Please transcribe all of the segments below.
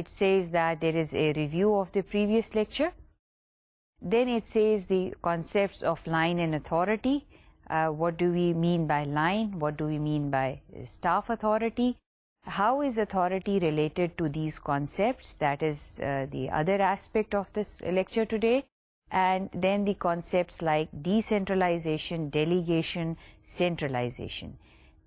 It says that there is a review of the previous lecture. Then it says the concepts of line and authority. What do we mean by line? What do we mean by staff authority? How is authority related to these concepts? That is the other aspect of this lecture today. And then the concepts like decentralization, delegation, centralization.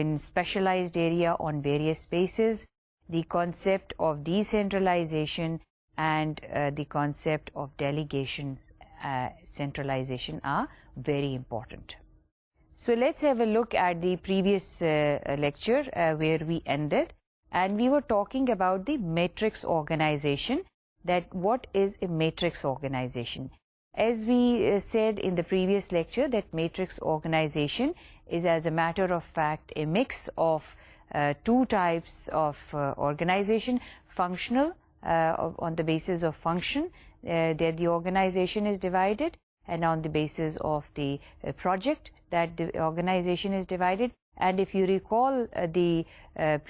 in specialized area on various spaces. The concept of decentralization and the concept of delegation, centralization are very important. So let's have a look at the previous lecture where we ended, and we were talking about the matrix organization, that what is a matrix organization. As we said in the previous lecture, that matrix organization is, as a matter of fact, a mix of two types of organization: functional, on the basis of function, that the organization is divided, and on the basis of the project that the organization is divided. And if you recall the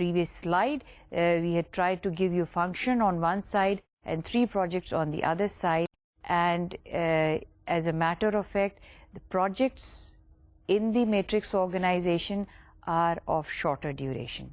previous slide, we had tried to give you function on one side and 3 projects on the other side. And as a matter of fact, the projects in the matrix organization are of shorter duration.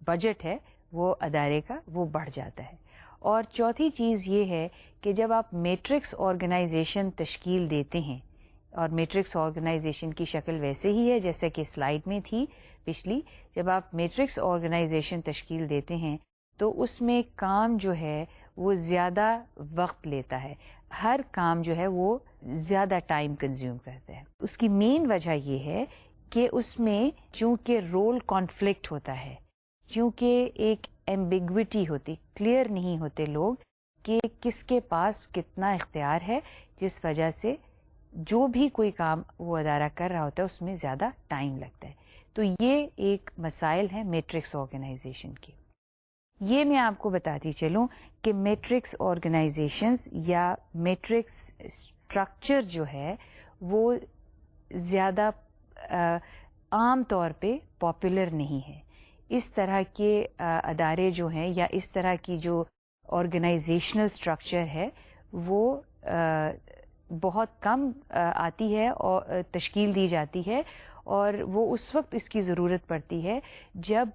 Budget ہے وہ ادارے کا وہ بڑھ جاتا ہے. اور چوتھی چیز یہ ہے کہ جب آپ میٹرکس آرگنائزیشن تشکیل دیتے ہیں، اور میٹرکس آرگنائزیشن کی شکل ویسے ہی ہے جیسا کہ سلائیڈ میں تھی پچھلی، جب آپ میٹرکس آرگنائزیشن تشکیل دیتے ہیں تو اس میں کام جو ہے وہ زیادہ وقت لیتا ہے، ہر کام جو ہے وہ زیادہ ٹائم کنزیوم کرتا ہے. اس کی مین وجہ یہ ہے کہ اس میں چونکہ رول کانفلکٹ ہوتا ہے، چونکہ ایک ایمبیگوٹی ہوتی، کلیئر نہیں ہوتے لوگ کہ کس کے پاس کتنا اختیار ہے، جس وجہ سے جو بھی کوئی کام وہ ادارہ کر رہا ہوتا ہے اس میں زیادہ ٹائم لگتا ہے. تو یہ ایک مسائل ہے میٹرکس آرگنائزیشن کے. یہ میں آپ کو بتاتی چلوں کہ میٹرکس آرگنائزیشنز یا میٹرکس اسٹرکچر جو ہے وہ زیادہ عام طور پہ پاپولر نہیں ہے. اس طرح کے ادارے جو ہیں یا اس طرح کی جو آرگنائزیشنل اسٹرکچر ہے وہ بہت کم آتی ہے اور تشکیل دی جاتی ہے، اور وہ اس وقت اس کی ضرورت پڑتی ہے جب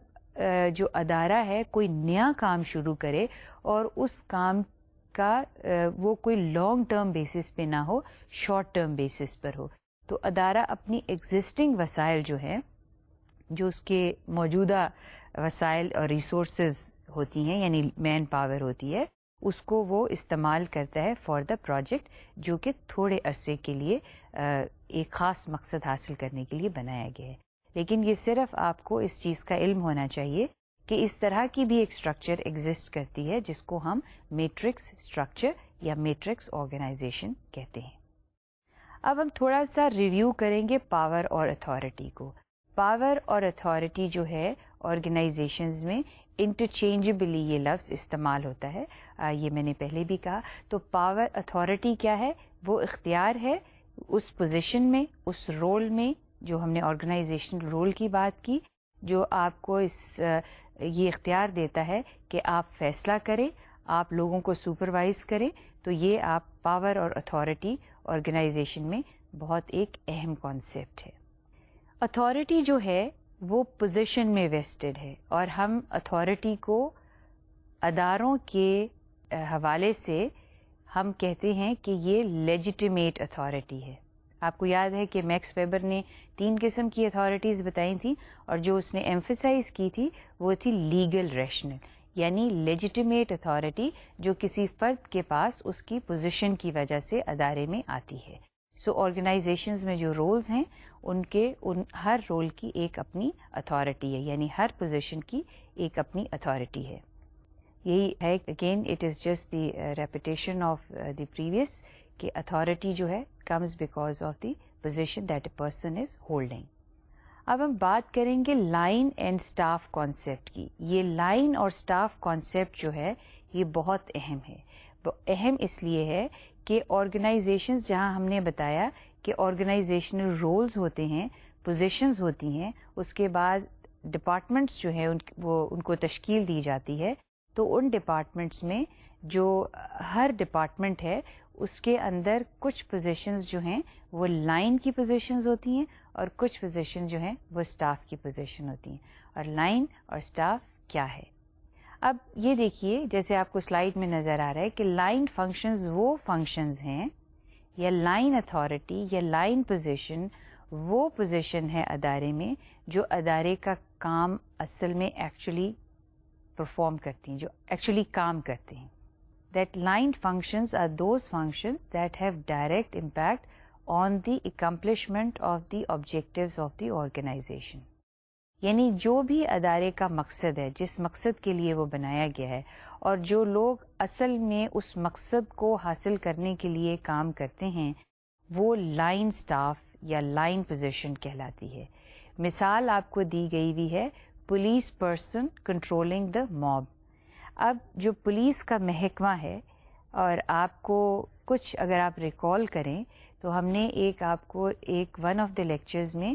جو ادارہ ہے کوئی نیا کام شروع کرے اور اس کام کا وہ کوئی لانگ ٹرم بیسس پہ نہ ہو، شارٹ ٹرم بیسس پر ہو. تو ادارہ اپنی ایگزسٹنگ وسائل جو ہیں، جو اس کے موجودہ وسائل اور ریسورسز ہوتی ہیں یعنی مین پاور ہوتی ہے، اس کو وہ استعمال کرتا ہے فار دا پروجیکٹ جو کہ تھوڑے عرصے کے لیے ایک خاص مقصد حاصل کرنے کے لیے بنایا گیا ہے. لیکن یہ صرف آپ کو اس چیز کا علم ہونا چاہیے کہ اس طرح کی بھی ایک اسٹرکچر ایگزسٹ کرتی ہے جس کو ہم میٹرکس اسٹرکچر یا میٹرکس آرگنائزیشن کہتے ہیں. اب ہم تھوڑا سا ریویو کریں گے پاور اور اتھارٹی کو. پاور اور اتھارٹی جو ہے آرگنائزیشنز میں انٹرچینجبلی یہ لفظ استعمال ہوتا ہے، یہ میں نے پہلے بھی کہا. تو پاور اتھارٹی کیا ہے؟ وہ اختیار ہے اس پوزیشن میں، اس رول میں جو ہم نے آرگنائزیشنل رول کی بات کی، جو آپ کو یہ اختیار دیتا ہے کہ آپ فیصلہ کریں، آپ لوگوں کو سپروائز کریں. تو یہ آپ پاور اور اتھارٹی آرگنائزیشن میں بہت ایک اہم کانسیپٹ ہے. اتھارٹی جو ہے وہ پوزیشن میں ویسٹڈ ہے، اور ہم اتھارٹی کو اداروں کے حوالے سے ہم کہتے ہیں کہ یہ لیجیٹیمیٹ اتھارٹی ہے. آپ کو یاد ہے کہ میکس ویبر نے 3 قسم کی اتھارٹیز بتائی تھیں، اور جو اس نے ایمفیسائز کی تھی وہ تھی لیگل ریشنل، یعنی لیجیٹیمیٹ اتھارٹی جو کسی فرد کے پاس اس کی پوزیشن کی وجہ سے ادارے میں آتی ہے. سو آرگنائزیشنز میں جو رولز ہیں ان ہر رول کی ایک اپنی اتھارٹی ہے، یعنی ہر پوزیشن کی ایک اپنی اتھارٹی ہے. یہی ہے again it is just the repetition of the previous کہ اتھارٹی جو ہے comes because of the position that a person is holding. اب ہم بات کریں گے لائن اینڈ اسٹاف کانسیپٹ کی. یہ لائن اور اسٹاف کانسیپٹ جو ہے یہ بہت اہم ہے. اہم اس لیے ہے کہ آرگنائزیشنز، جہاں ہم نے بتایا کہ آرگنائزیشنل رولز ہوتے ہیں، پوزیشنز ہوتی ہیں، اس کے بعد ڈپارٹمنٹس جو ہیں ان کو تشکیل دی جاتی ہے. تو ان ڈپارٹمنٹس میں جو ہر ڈپارٹمنٹ ہے اس کے اندر کچھ پوزیشنز جو ہیں وہ لائن کی پوزیشنز ہوتی ہیں، اور کچھ پوزیشن جو ہیں وہ اسٹاف کی پوزیشن ہوتی ہیں. اور لائن اور اسٹاف کیا ہے؟ اب یہ دیکھیے جیسے آپ کو سلائیڈ میں نظر آ رہا ہے کہ لائن فنکشنز وہ فنکشنز ہیں، یا لائن اتھارٹی یا لائن پوزیشن وہ پوزیشن ہے ادارے میں جو ادارے کا کام اصل میں ایکچولی پرفارم کرتی ہیں، جو ایکچولی کام کرتے ہیں. That line functions are those functions that have direct impact on the accomplishment of the objectives of the organization. یعنی جو بھی ادارے کا مقصد ہے، جس مقصد کے لیے وہ بنایا گیا ہے، اور جو لوگ اصل میں اس مقصد کو حاصل کرنے کے لیے کام کرتے ہیں، وہ لائن سٹاف یا لائن پوزیشن کہلاتی ہے. مثال آپ کو دی گئی ہوئی ہے، police person controlling the mob. اب جو پولیس کا محکمہ ہے، اور آپ کو کچھ اگر آپ ریکال کریں تو ہم نے آپ کو ون آف دا لیکچرز میں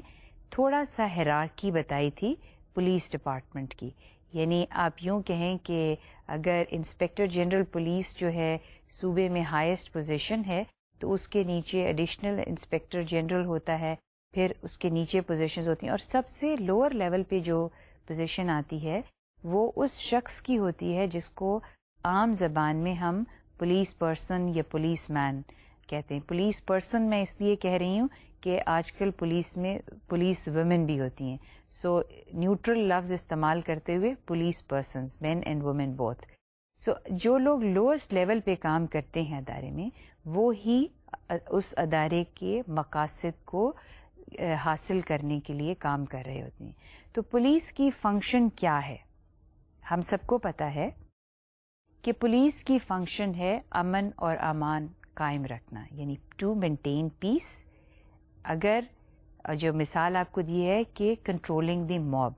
تھوڑا سا ہیرارکی بتائی تھی پولیس ڈپارٹمنٹ کی. یعنی آپ یوں کہیں کہ اگر انسپیکٹر جنرل پولیس جو ہے صوبے میں ہائیسٹ پوزیشن ہے، تو اس کے نیچے ایڈیشنل انسپیکٹر جنرل ہوتا ہے، پھر اس کے نیچے پوزیشنز ہوتی ہیں، اور سب سے لوور لیول پہ جو پوزیشن آتی ہے وہ اس شخص کی ہوتی ہے جس کو عام زبان میں ہم پولیس پرسن یا پولیس مین کہتے ہیں. پولیس پرسن میں اس لیے کہہ رہی ہوں کہ آج کل پولیس میں پولیس ویمن بھی ہوتی ہیں, سو نیوٹرل لفظ استعمال کرتے ہوئے police persons, men and women both. So جو لوگ لوئسٹ لیول پہ کام کرتے ہیں ادارے میں, وہ ہی اس ادارے کے مقاصد کو حاصل کرنے کے لیے کام کر رہے ہوتے ہیں. تو پولیس کی فنکشن کیا ہے؟ ہم سب کو پتہ ہے کہ پولیس کی فنکشن ہے امن اور امان قائم رکھنا, یعنی ٹو مینٹین پیس. اگر جو مثال آپ کو دی ہے کہ کنٹرولنگ دی موب,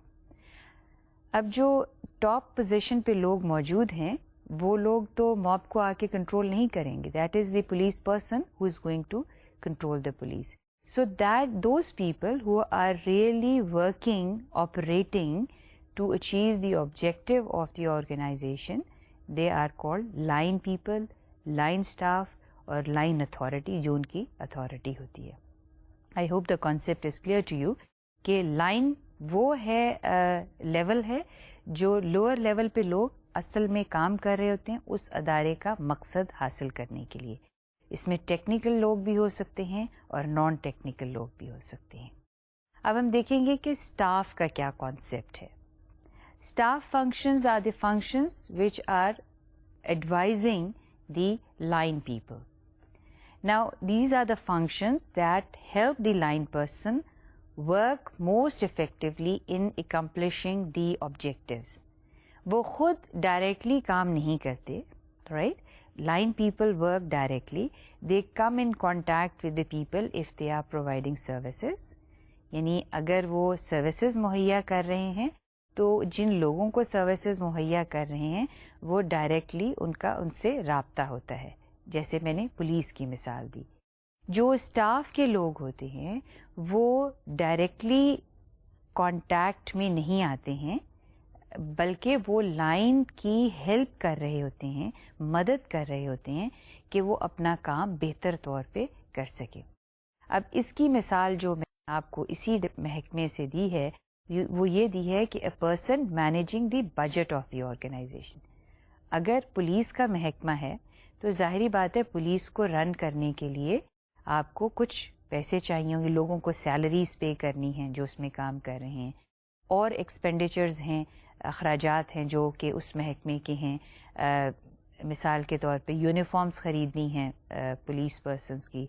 اب جو ٹاپ پوزیشن پہ لوگ موجود ہیں وہ لوگ تو موب کو آ کے کنٹرول نہیں کریں گے. That is the police person who is going to control the police. So that those people who are really working, operating to achieve the objective of the organization, they are called line people, line staff اور line authority, جو ان کی authority ہوتی ہے. I hope the concept is clear to you کہ line وہ ہے level ہے جو لوور لیول پہ لوگ اصل میں کام کر رہے ہوتے ہیں اس ادارے کا مقصد حاصل کرنے کے لیے. اس میں ٹیکنیکل لوگ بھی ہو سکتے ہیں اور نان ٹیکنیکل لوگ بھی ہو سکتے ہیں. اب ہم دیکھیں گے کہ اسٹاف کا کیا کانسیپٹ ہے. Staff functions are the functions which are advising the line people. Now these are the functions that help the line person work most effectively in accomplishing the objectives. وہ خود ڈائریکٹلی کام نہیں کرتے, right. Line people work directly. They come in contact with the people if they are providing services. یعنی اگر وہ services مہیا کر رہے ہیں تو جن لوگوں کو سروسز مہیا کر رہے ہیں وہ ڈائریکٹلی ان سے رابطہ ہوتا ہے. جیسے میں نے پولیس کی مثال دی. جو اسٹاف کے لوگ ہوتے ہیں وہ ڈائریکٹلی کانٹیکٹ میں نہیں آتے ہیں بلکہ وہ لائن کی ہیلپ کر رہے ہوتے ہیں, مدد کر رہے ہوتے ہیں کہ وہ اپنا کام بہتر طور پہ کر سکے. اب اس کی مثال جو میں آپ کو اسی محکمے سے دی ہے وہ یہ دی ہے کہ a person managing the budget of the organization. اگر پولیس کا محکمہ ہے تو ظاہری بات ہے پولیس کو رن کرنے کے لیے آپ کو کچھ پیسے چاہیے ہوں گے, لوگوں کو سیلریز پے کرنی ہیں جو اس میں کام کر رہے ہیں, اور ایکسپینڈیچرز ہیں, اخراجات ہیں جو کہ اس محکمے کے ہیں. مثال کے طور پہ یونیفارمز خریدنی ہیں پولیس پرسنز کی,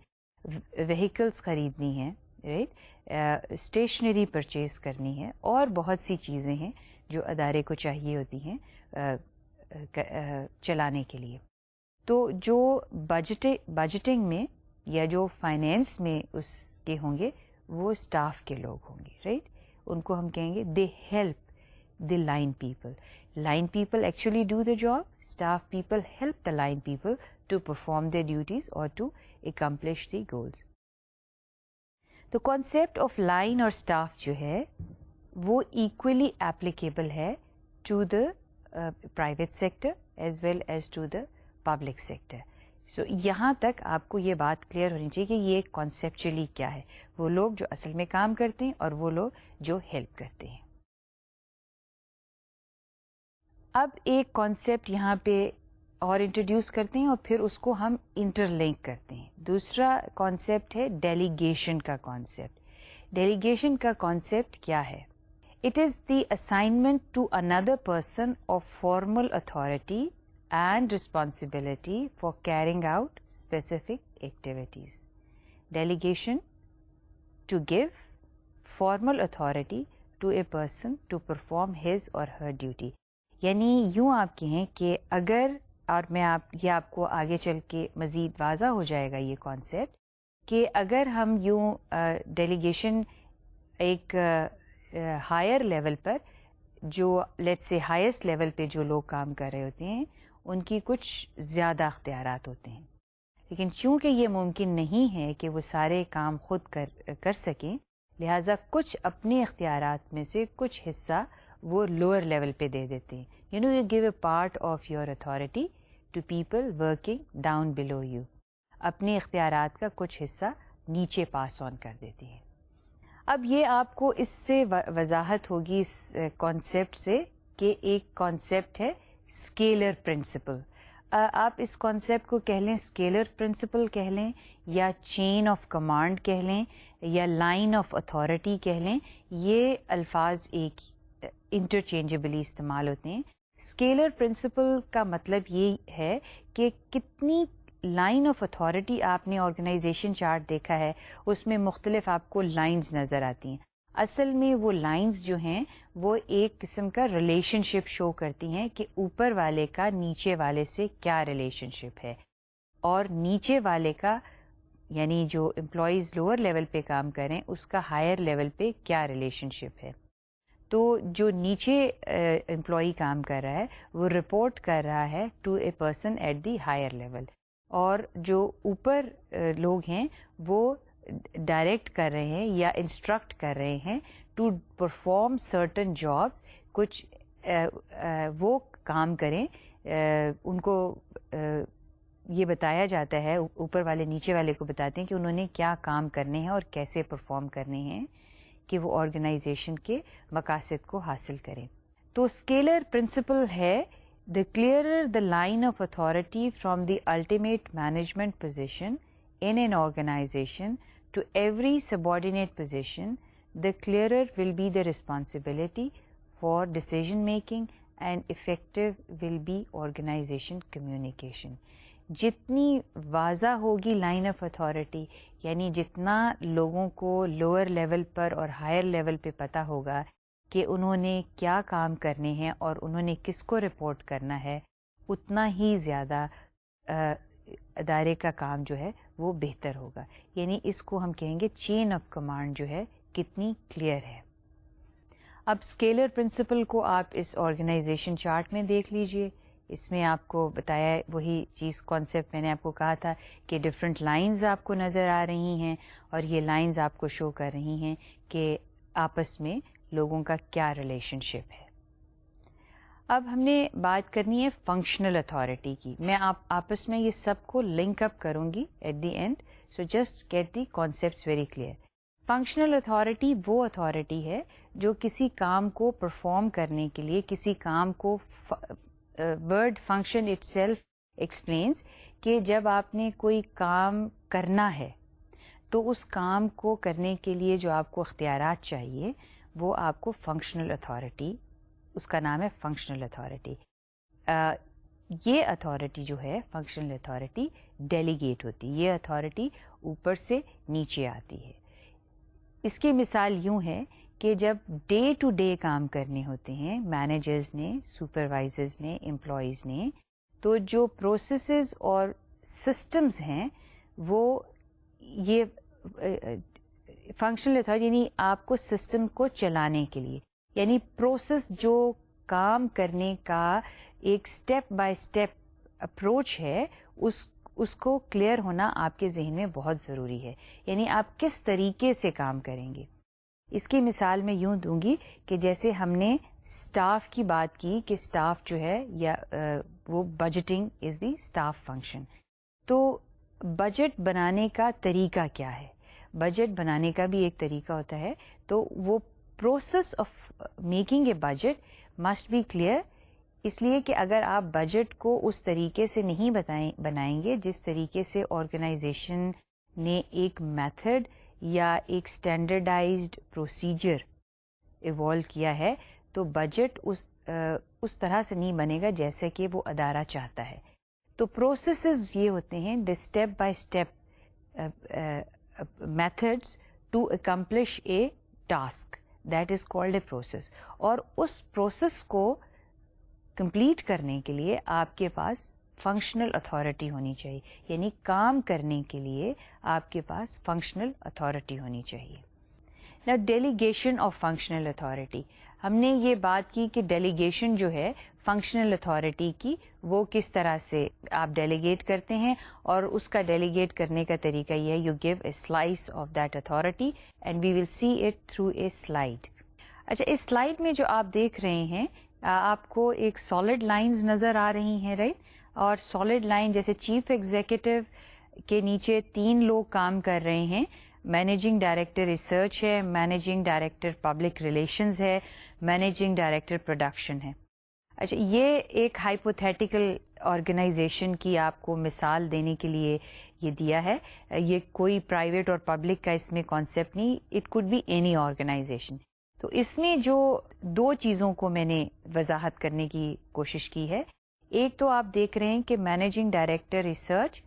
وہیکلز خریدنی ہیں, رائٹ, اسٹیشنری پرچیز کرنی ہے, اور بہت سی چیزیں ہیں جو ادارے کو چاہیے ہوتی ہیں چلانے کے لیے. تو جو بجٹنگ میں یا جو فائنینس میں اس کے ہوں گے وہ اسٹاف کے لوگ ہوں گے, رائٹ. ان کو ہم کہیں گے they help the line people. Line people actually do the job. Staff people help the line people to perform their duties or to accomplish the goals. The concept of line اور staff جو ہے وہ equally applicable ہے to the private sector as well as to the public sector. So یہاں تک آپ کو یہ بات کلیئر ہونی چاہیے کہ یہ conceptually کیا ہے. وہ لوگ جو اصل میں کام کرتے ہیں اور وہ لوگ جو ہیلپ کرتے ہیں. اب ایک کانسیپٹ یہاں پہ اور انٹروڈیوس کرتے ہیں اور پھر اس کو ہم انٹر لنک کرتے ہیں. دوسرا کانسیپٹ ہے ڈیلیگیشن کا کانسیپٹ. ڈیلیگیشن کا کانسیپٹ کیا ہے؟ It is the assignment to another person of formal authority and responsibility for carrying out specific activities. Delegation to give formal authority to a person to perform his or her duty. یعنی یوں آپ کہیں کہ اگر, اور میں یہ آپ کو آگے چل کے مزید واضح ہو جائے گا یہ کانسیپٹ, کہ اگر ہم یوں ڈیلیگیشن ایک ہائر لیول پر جو لیٹس سے ہائیسٹ لیول پہ جو لوگ کام کر رہے ہوتے ہیں ان کی کچھ زیادہ اختیارات ہوتے ہیں, لیکن چونکہ یہ ممکن نہیں ہے کہ وہ سارے کام خود کر سکیں, لہٰذا کچھ اپنے اختیارات میں سے کچھ حصہ وہ لوور لیول پہ دے دیتے ہیں. You give a part of your authority to people working down below you. اپنے اختیارات کا کچھ حصہ نیچے پاس آن کر دیتے ہیں. اب یہ آپ کو اس سے وضاحت ہوگی اس کانسیپٹ سے کہ ایک کانسیپٹ ہے اسکیلر پرنسپل. آپ اس کانسیپٹ کو کہہ لیں اسکیلر پرنسپل کہہ لیں یا چین آف کمانڈ کہہ لیں یا لائن آف اتھارٹی کہہ لیں, یہ الفاظ ایک انٹرچینجبلی استعمال ہوتے ہیں. اسکیلر پرنسپل کا مطلب یہ ہے کہ کتنی لائن آف اتھارٹی آپ نے آرگنائزیشن چارٹ دیکھا ہے, اس میں مختلف آپ کو لائنز نظر آتی ہیں. اصل میں وہ لائنز جو ہیں وہ ایک قسم کا ریلیشن شپ شو کرتی ہیں کہ اوپر والے کا نیچے والے سے کیا ریلیشن شپ ہے, اور نیچے والے کا یعنی جو امپلائیز لوور لیول پہ کام کریں اس کا ہائر لیول پہ کیا ریلیشن شپ ہے. تو جو نیچے امپلائی کام کر رہا ہے وہ رپورٹ کر رہا ہے to a person at the higher level, اور جو اوپر لوگ ہیں وہ ڈائریکٹ کر رہے ہیں یا انسٹرکٹ کر رہے ہیں ٹو پرفارم سرٹن جابس, کچھ وہ کام کریں, ان کو یہ بتایا جاتا ہے, اوپر والے نیچے والے کو بتاتے ہیں کہ انہوں نے کیا کام کرنے ہیں اور کیسے پرفارم کرنے ہیں کہ وہ آرگنائزیشن کے مقاصد کو حاصل کریں. تو اسکیلر پرنسپل ہے the clearer the line of authority from the ultimate management position in an organization to every subordinate position, the clearer will be the responsibility for decision making and effective will be organization communication. جتنی واضح ہوگی line of authority, یعنی جتنا لوگوں کو lower level پر اور higher level پہ پتہ ہوگا کہ انہوں نے کیا کام کرنے ہیں اور انہوں نے کس کو رپورٹ کرنا ہے, اتنا ہی زیادہ ادارے کا کام جو ہے وہ بہتر ہوگا. یعنی اس کو ہم کہیں گے چین آف کمانڈ جو ہے کتنی کلیئر ہے. اب اسکیلر پرنسپل کو آپ اس آرگنائزیشن چارٹ میں دیکھ لیجئے. اس میں آپ کو بتایا وہی چیز کانسیپٹ میں نے آپ کو کہا تھا کہ ڈفرینٹ لائنز آپ کو نظر آ رہی ہیں اور یہ لائنز آپ کو شو کر رہی ہیں کہ آپس میں لوگوں کا کیا ریلیشن شپ ہے. اب ہم نے بات کرنی ہے فنکشنل اتھارٹی کی. میں آپس میں یہ سب کو لنک اپ کروں گی at the end, so just get the concepts very clear. Functional authority وہ اتھارٹی ہے جو کسی کام کو پرفارم کرنے کے لیے, کسی کام کو word function it self explains کہ جب آپ نے کوئی کام کرنا ہے تو اس کام کو کرنے کے لیے جو آپ کو اختیارات چاہیے وہ آپ کو فنکشنل اتھارٹی, اس کا نام ہے فنکشنل اتھارٹی. یہ اتھارٹی جو ہے فنکشنل اتھارٹی ڈیلیگیٹ ہوتی, یہ اتھارٹی اوپر سے نیچے آتی ہے. اس کی مثال یوں ہے کہ جب ڈے ٹو ڈے کام کرنے ہوتے ہیں مینیجرز نے, سپروائزرز نے, امپلائیز نے, تو جو پروسیسز اور سسٹمز ہیں وہ یہ فنکشنل اتھارٹی یعنی آپ کو سسٹم کو چلانے کے لیے, یعنی پروسیس جو کام کرنے کا ایک اسٹیپ بائی اسٹیپ اپروچ ہے اس کو کلیئر ہونا آپ کے ذہن میں بہت ضروری ہے. یعنی آپ کس طریقے سے کام کریں گے. اس کی مثال میں یوں دوں گی کہ جیسے ہم نے اسٹاف کی بات کی کہ اسٹاف جو ہے یا وہ budgeting is the staff function. تو بجٹ بنانے کا طریقہ کیا ہے, بجٹ بنانے کا بھی ایک طریقہ ہوتا ہے. تو وہ process of making a budget must be clear, اس لیے کہ اگر آپ بجٹ کو اس طریقے سے نہیں بنائیں گے جس طریقے سے آرگنائزیشن نے ایک میتھڈ یا ایک اسٹینڈرڈائزڈ پروسیجر ایوالو کیا ہے, تو بجٹ اس طرح سے نہیں بنے گا جیسے کہ وہ ادارہ چاہتا ہے. تو پروسیسز یہ ہوتے ہیں the step by step methods to accomplish a task, that is called a process. اور اس پروسیس کو کمپلیٹ کرنے کے لیے آپ کے پاس فنکشنل اتھارٹی ہونی چاہیے, یعنی کام کرنے کے لیے آپ کے پاس فنکشنل اتھارٹی ہونی چاہیے. نا ڈیلیگیشن آف فنکشنل اتھارٹی, ہم نے یہ بات کی کہ ڈیلیگیشن جو ہے فنکشنل اتھارٹی کی وہ کس طرح سے آپ ڈیلیگیٹ کرتے ہیں, اور اس کا ڈیلیگیٹ کرنے کا طریقہ یہ ہے you give a slice of that authority and we will see it through a slide. اچھا, اس سلائڈ میں جو آپ دیکھ رہے ہیں آپ کو ایک سالڈ لائنز نظر آ رہی ہیں, رائٹ. اور سالڈ لائن جیسے چیف ایگزیکٹو کے نیچے 3 لوگ کام کر رہے ہیں, مینیجنگ ڈائریکٹر ریسرچ ہے, مینیجنگ ڈائریکٹر پبلک ریلیشنز ہے, مینیجنگ ڈائریکٹر پروڈکشن ہے. اچھا, یہ ایک ہائپوتھیٹیکل آرگنائزیشن کی آپ کو مثال دینے کے لیے یہ دیا ہے. یہ کوئی پرائیویٹ اور پبلک کا اس میں کانسیپٹ نہیں, it could be any organization. تو اس میں جو دو چیزوں کو میں نے وضاحت کرنے کی کوشش کی ہے. ایک تو آپ دیکھ رہے ہیں کہ managing director research,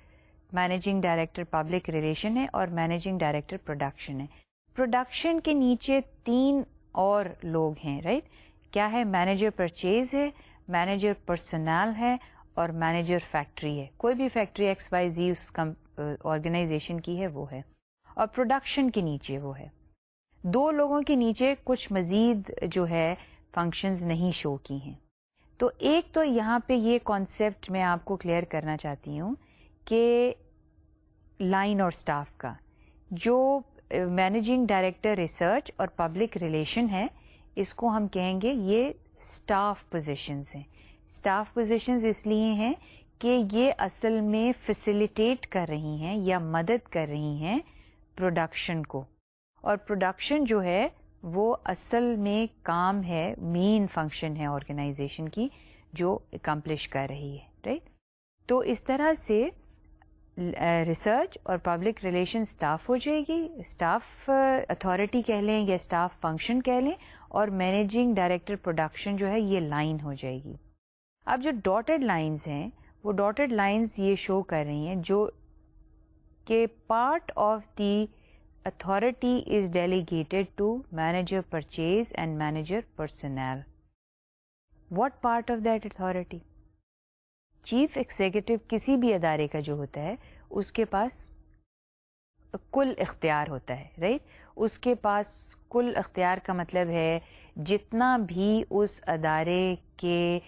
managing director public relation ہے اور مینیجنگ ڈائریکٹر پروڈکشن ہے. پروڈکشن کے نیچے 3 اور لوگ ہیں, رائٹ. کیا ہے؟ مینیجر پرچیز ہے, مینیجر پرسنل ہے اور مینیجر فیکٹری ہے. کوئی بھی فیکٹری XYZ اس آرگنائزیشن کی ہے وہ ہے. اور پروڈکشن کے نیچے وہ ہے. 2 لوگوں کے نیچے کچھ مزید جو ہے فنکشنز نہیں شو کی ہیں. تو ایک تو یہاں پہ یہ کانسیپٹ میں آپ کو کلیئر کرنا چاہتی ہوں کہ لائن اور سٹاف کا جو مینیجنگ ڈائریکٹر ریسرچ اور پبلک ریلیشن ہے, اس کو ہم کہیں گے یہ سٹاف پوزیشنز ہیں. سٹاف پوزیشنز اس لیے ہیں کہ یہ اصل میں فیسیلیٹیٹ کر رہی ہیں یا مدد کر رہی ہیں پروڈکشن کو, اور پروڈکشن جو ہے وہ اصل میں کام ہے, مین فنکشن ہے آرگنائزیشن کی جو اکمپلش کر رہی ہے, رائٹ. تو اس طرح سے ریسرچ اور پبلک ریلیشن سٹاف ہو جائے گی, سٹاف اتھارٹی کہہ لیں یا سٹاف فنکشن کہہ لیں, اور مینیجنگ ڈائریکٹر پروڈکشن جو ہے یہ لائن ہو جائے گی. اب جو ڈاٹڈ لائنز ہیں وہ ڈاٹڈ لائنز یہ شو کر رہی ہیں جو کہ part of the authority is delegated to manager purchase and manager personnel. What part of that authority? Chief executive کسی بھی ادارے کا جو ہوتا ہے اس کے پاس کل اختیار ہوتا ہے, رائٹ. اس کے پاس کل اختیار کا مطلب ہے جتنا بھی اس ادارے کے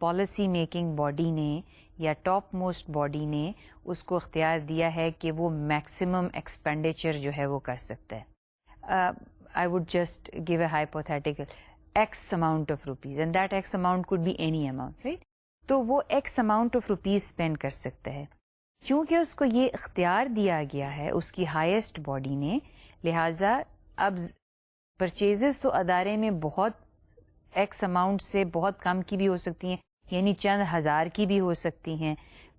پالیسی میکنگ باڈی نے یا ٹاپ موسٹ باڈی نے اس کو اختیار دیا ہے کہ وہ میکسیمم ایکسپینڈیچر جو ہے وہ کر سکتا ہے. I would just give a hypothetical X amount of rupees and that X amount could be any amount, right. تو وہ X amount of rupees spend کر سکتا ہے. چونکہ اس کو یہ اختیار دیا گیا ہے اس کی ہائیسٹ باڈی نے, لہٰذا اب پرچیزز تو ادارے میں بہت ایکس اماؤنٹ سے بہت کم کی بھی ہو سکتی ہیں, یعنی چند ہزار کی بھی ہو سکتی ہیں,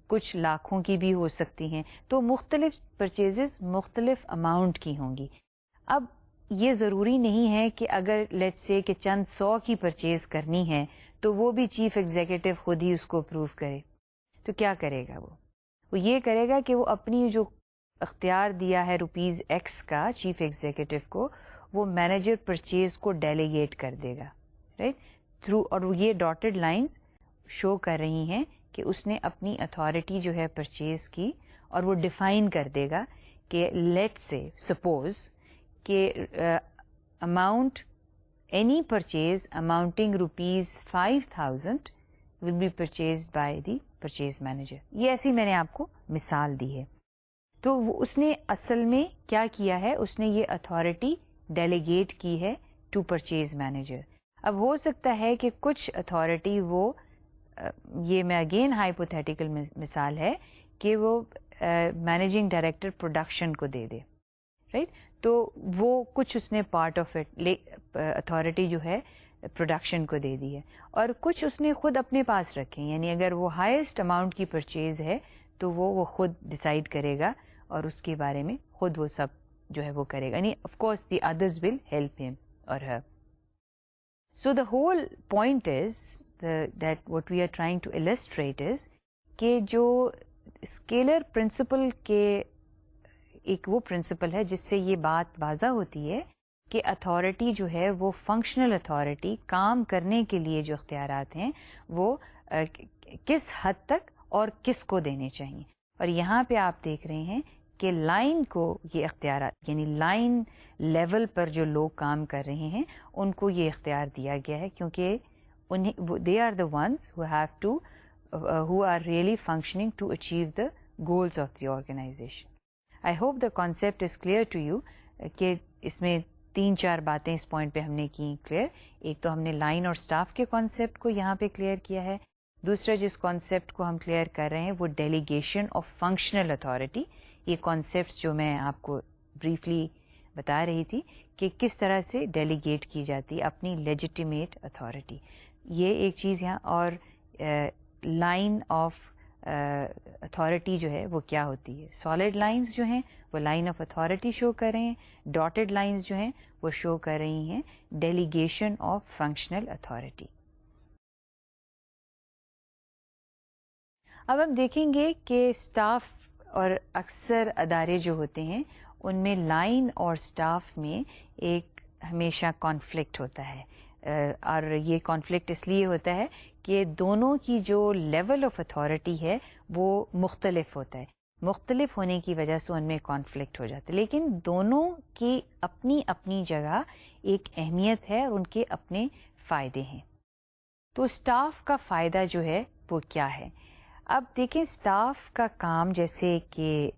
کچھ لاکھوں کی بھی ہو سکتی ہیں. تو مختلف پرچیزز مختلف اماؤنٹ کی ہوں گی. اب یہ ضروری نہیں ہے کہ اگر لیٹس سے کہ چند 100 کی پرچیز کرنی ہے تو وہ بھی چیف ایگزیکٹو خود ہی اس کو اپروو کرے. تو کیا کرے گا وہ یہ کرے گا کہ وہ اپنی جو اختیار دیا ہے روپیز ایکس کا چیف ایگزیکٹو کو, وہ مینیجر پرچیز کو ڈیلیگیٹ کر دے گا, رائٹ, تھرو. اور یہ ڈاٹڈ لائنز شو کر رہی ہیں کہ اس نے اپنی اتھارٹی جو ہے پرچیز کی, اور وہ ڈیفائن کر دے گا کہ لیٹ سے سپوز کہ amount any purchase amounting rupees 5,000 will be purchased by the purchase manager. یہ ایسی میں نے آپ کو مثال دی ہے. تو اس نے اصل میں کیا کیا ہے, اس نے یہ اتھارٹی ڈیلیگیٹ کی ہے ٹو پرچیز مینیجر. اب ہو سکتا ہے کہ کچھ اتھارٹی وہ یہ میں اگین ہائپوتھیٹیکل مثال ہے کہ وہ مینیجنگ ڈائریکٹر پروڈکشن کو دے دے, رائٹ. تو وہ کچھ اس نے پارٹ آف اٹ اتھارٹی جو ہے پروڈکشن کو دے دی ہے, اور کچھ اس نے خود اپنے پاس رکھے. یعنی اگر وہ ہائیسٹ اماؤنٹ کی پرچیز ہے تو وہ خود ڈیسائیڈ کرے گا اور اس کے بارے میں خود وہ سب جو ہے وہ کرے گا. یعنی of course the others will help him اور her. So the whole point is that what we are trying to illustrate is کہ جو اسکیلر پرنسپل کے ایک وہ پرنسپل ہے جس سے یہ بات واضح ہوتی ہے کہ اتھارٹی جو ہے وہ فنکشنل اتھارٹی, کام کرنے کے لیے جو اختیارات ہیں وہ کس حد تک اور کس کو دینے چاہیے. اور یہاں پہ آپ دیکھ رہے ہیں کہ لائن کو یہ اختیارات, یعنی لائن لیول پر جو لوگ کام کر رہے ہیں ان کو یہ اختیار دیا گیا ہے, کیونکہ they are the ones who are really functioning to achieve the goals of the organization. I hope the concept is clear to you کہ اس میں 3-4 باتیں اس پوائنٹ پہ ہم نے کی کلیئر. ایک تو ہم نے لائن اور سٹاف کے کانسیپٹ کو یہاں پہ کلیئر کیا ہے. دوسرا جس کانسیپٹ کو ہم کلیئر کر رہے ہیں وہ ڈیلیگیشن آف فنکشنل اتھارٹی, یہ کانسیپٹس جو میں آپ کو بریفلی بتا رہی تھی کہ کس طرح سے ڈیلیگیٹ کی جاتی ہے اپنی لیجیٹیمیٹ اتھارٹی. یہ ایک چیز یہاں. اور لائن آف اتھارٹی جو ہے وہ کیا ہوتی ہے. سالڈ لائنز جو ہیں وہ لائن آف اتھارٹی شو کر رہے ہیں. ڈاٹڈ لائنز جو ہیں وہ شو کر رہی ہیں ڈیلیگیشن آف فنکشنل اتھارٹی. اب ہم دیکھیں گے کہ اسٹاف اور اکثر ادارے جو ہوتے ہیں ان میں لائن اور اسٹاف میں ایک ہمیشہ کانفلکٹ ہوتا ہے. اور یہ کانفلکٹ اس لیے ہوتا ہے کہ دونوں کی جو لیول آف اتھارٹی ہے وہ مختلف ہوتا ہے. مختلف ہونے کی وجہ سے ان میں کانفلکٹ ہو جاتا ہے، لیکن دونوں کی اپنی اپنی جگہ ایک اہمیت ہے اور ان کے اپنے فائدے ہیں. تو اسٹاف کا فائدہ جو ہے وہ کیا ہے؟ اب دیکھیں اسٹاف کا کام جیسے کہ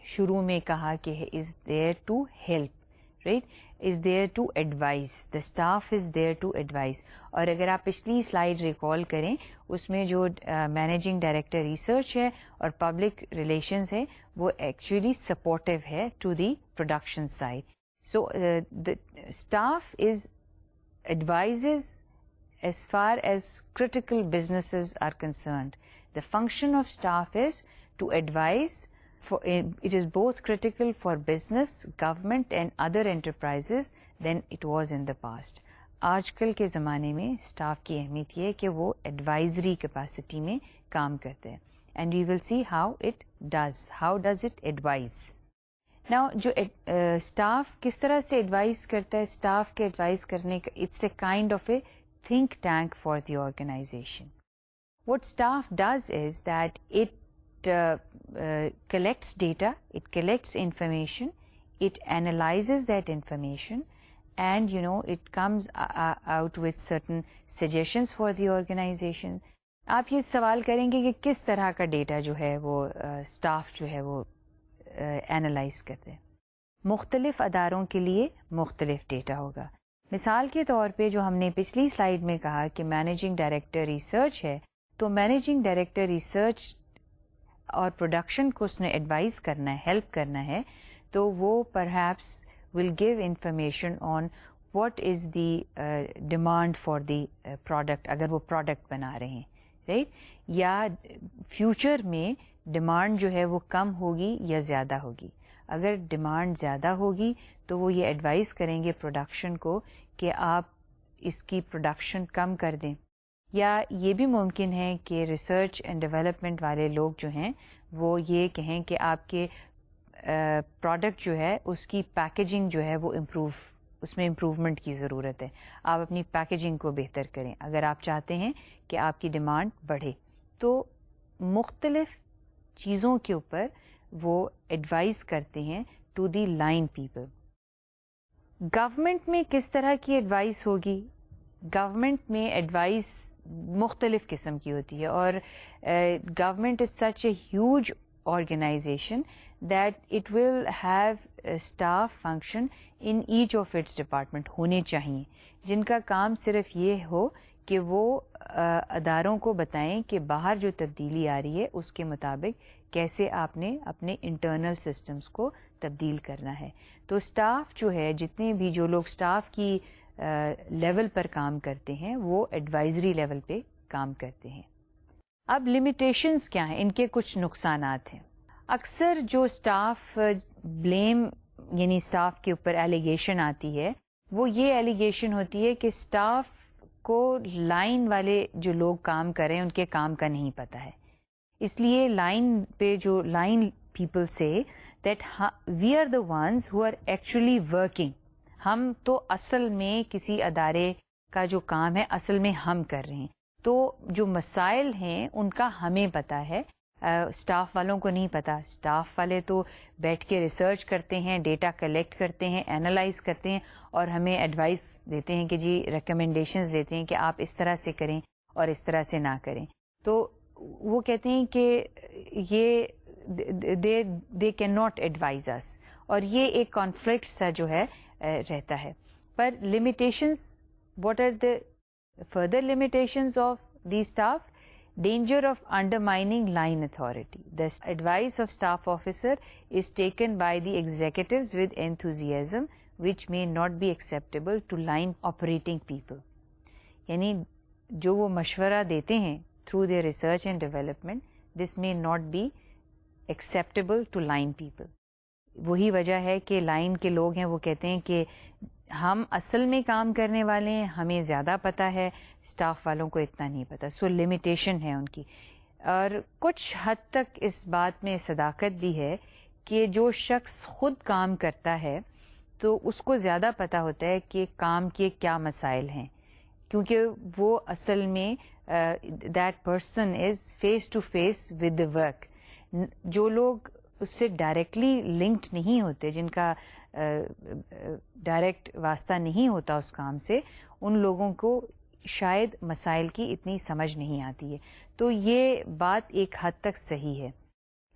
شروع میں کہا کہ is there to help, right, is there to advise. The staff is there to advise. اور اگر آپ پچھلی سلائیڈ ریکال کریں اس میں جو مینیجنگ ڈائریکٹر ریسرچ ہے اور پبلک ریلیشنز ہے وہ ایکچولی سپورٹیو ہے to the production side. So the staff is advisers as far as critical businesses are concerned. The function of staff is to advise. It is both critical for business, government and other enterprises than it was in the past. آج کل کے زمانے میں staff کی اہمیت یہ ہے کہ وہ ایڈوائزری کیپیسٹی میں کام کرتے ہیں. And we will see how does it advise. Now جو اسٹاف کس طرح سے ایڈوائز کرتا ہے، اسٹاف کے ایڈوائز کرنے کا it's a kind of a think tank for the organization. What staff does is that it collects data, it collects information, it analyzes that information, and it comes out with certain suggestions for the organization. آپ یہ سوال کریں گے کہ کس طرح کا data جو ہے وہ اسٹاف جو ہے وہ اینالائز کرتے ہیں. مختلف اداروں کے لیے مختلف ڈیٹا ہوگا. مثال کے طور پہ جو ہم نے پچھلی سلائیڈ میں کہا کہ مینیجنگ ڈائریکٹر ریسرچ ہے، تو مینیجنگ ڈائریکٹر ریسرچ اور پروڈکشن کو اس نے ایڈوائز کرنا ہے، ہیلپ کرنا ہے، تو وہ perhaps will give information on what is the demand for the product, اگر وہ پروڈکٹ بنا رہے ہیں، رائٹ، یا فیوچر میں ڈیمانڈ جو ہے وہ کم ہوگی یا زیادہ ہوگی. اگر ڈیمانڈ زیادہ ہوگی تو وہ یہ ایڈوائز کریں گے پروڈکشن کو کہ آپ اس کی پروڈکشن کم کر دیں. یا یہ بھی ممکن ہے کہ ریسرچ اینڈ ڈیولپمنٹ والے لوگ جو ہیں وہ یہ کہیں کہ آپ کے پروڈکٹ جو ہے اس کی پیکیجنگ جو ہے وہ اس میں امپروومنٹ کی ضرورت ہے، آپ اپنی پیکیجنگ کو بہتر کریں اگر آپ چاہتے ہیں کہ آپ کی ڈیمانڈ بڑھے. تو مختلف چیزوں کے اوپر وہ ایڈوائز کرتے ہیں to the line people. Government میں کس طرح کی ایڈوائز ہوگی؟ گورنمنٹ میں ایڈوائز مختلف قسم کی ہوتی ہے، اور government is such a huge organization that it will have staff function in each of its department ہونے چاہیے، جن کا کام صرف یہ ہو کہ وہ اداروں کو بتائیں کہ باہر جو تبدیلی آ رہی ہے اس کے مطابق کیسے آپ نے اپنے انٹرنل سسٹمز کو تبدیل کرنا ہے. تو اسٹاف جو ہے، جتنے بھی جو لوگ اسٹاف کی لیول پر کام کرتے ہیں وہ ایڈوائزری لیول پہ کام کرتے ہیں. اب لمیٹیشنز کیا ہیں؟ ان کے کچھ نقصانات ہیں. اکثر جو اسٹاف بلیم یعنی اسٹاف کے اوپر ایلیگیشن آتی ہے وہ یہ ایلیگیشن ہوتی ہے کہ اسٹاف کو لائن والے جو لوگ کام کر رہے ہیں ان کے کام کا نہیں پتہ ہے. اس لیے لائن پہ جو لائن پیپل سے that we are the ones who are actually working, ہم تو اصل میں کسی ادارے کا جو کام ہے اصل میں ہم کر رہے ہیں. تو جو مسائل ہیں ان کا ہمیں پتہ ہے، اسٹاف والوں کو نہیں پتہ. اسٹاف والے تو بیٹھ کے ریسرچ کرتے ہیں، ڈیٹا کلیکٹ کرتے ہیں، اینالائز کرتے ہیں اور ہمیں ایڈوائس دیتے ہیں کہ جی ریکمنڈیشنز دیتے ہیں کہ آپ اس طرح سے کریں اور اس طرح سے نہ کریں. تو وہ کہتے ہیں کہ یہ they can not advise us, اور یہ ایک کانفلکٹ سا جو ہے رہتا ہے. پر limitations, what are the further limitations of the staff? Danger of undermining line authority. The advice of staff officer is taken by the executives with enthusiasm, which may not be acceptable to line operating people. یعنی جو وہ مشورہ دیتے ہیں through their research and development, this may not be acceptable to line people. وہی وجہ ہے کہ لائن کے لوگ ہیں وہ کہتے ہیں کہ ہم اصل میں کام کرنے والے ہیں, ہمیں زیادہ پتہ ہے, اسٹاف والوں کو اتنا نہیں پتہ. سو لمیٹیشن ہے ان کی. اور کچھ حد تک اس بات میں صداقت بھی ہے کہ جو شخص خود کام کرتا ہے تو اس کو زیادہ پتہ ہوتا ہے کہ کام کے کیا مسائل ہیں, کیونکہ وہ اصل میں that person is face to face with the work. جو لوگ اس سے ڈائریکٹلی لنکڈ نہیں ہوتے, جن کا ڈائریکٹ واسطہ نہیں ہوتا اس کام سے, ان لوگوں کو شاید مسائل کی اتنی سمجھ نہیں آتی ہے. تو یہ بات ایک حد تک صحیح ہے.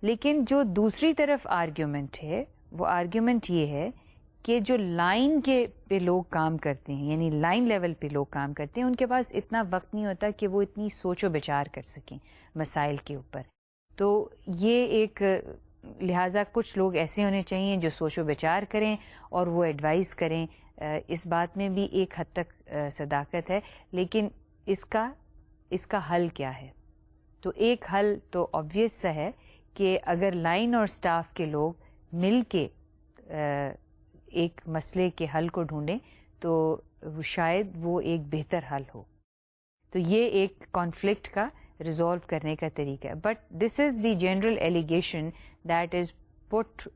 لیکن جو دوسری طرف آرگیومنٹ ہے وہ آرگیومنٹ یہ ہے کہ جو لائن کے پہ لوگ کام کرتے ہیں, یعنی لائن لیول پہ لوگ کام کرتے ہیں, ان کے پاس اتنا وقت نہیں ہوتا کہ وہ اتنی سوچ و بچار کر سکیں مسائل کے اوپر. تو یہ ایک لہٰذا کچھ لوگ ایسے ہونے چاہیے جو سوچ و بچار کریں اور وہ ایڈوائز کریں. اس بات میں بھی ایک حد تک صداقت ہے. لیکن اس کا حل کیا ہے؟ تو ایک حل تو آبویس سا ہے کہ اگر لائن اور سٹاف کے لوگ مل کے ایک مسئلے کے حل کو ڈھونڈیں تو شاید وہ ایک بہتر حل ہو. تو یہ ایک کانفلکٹ کا ریزالو کرنے کا طریقہ ہے. But this is the general allegation that is put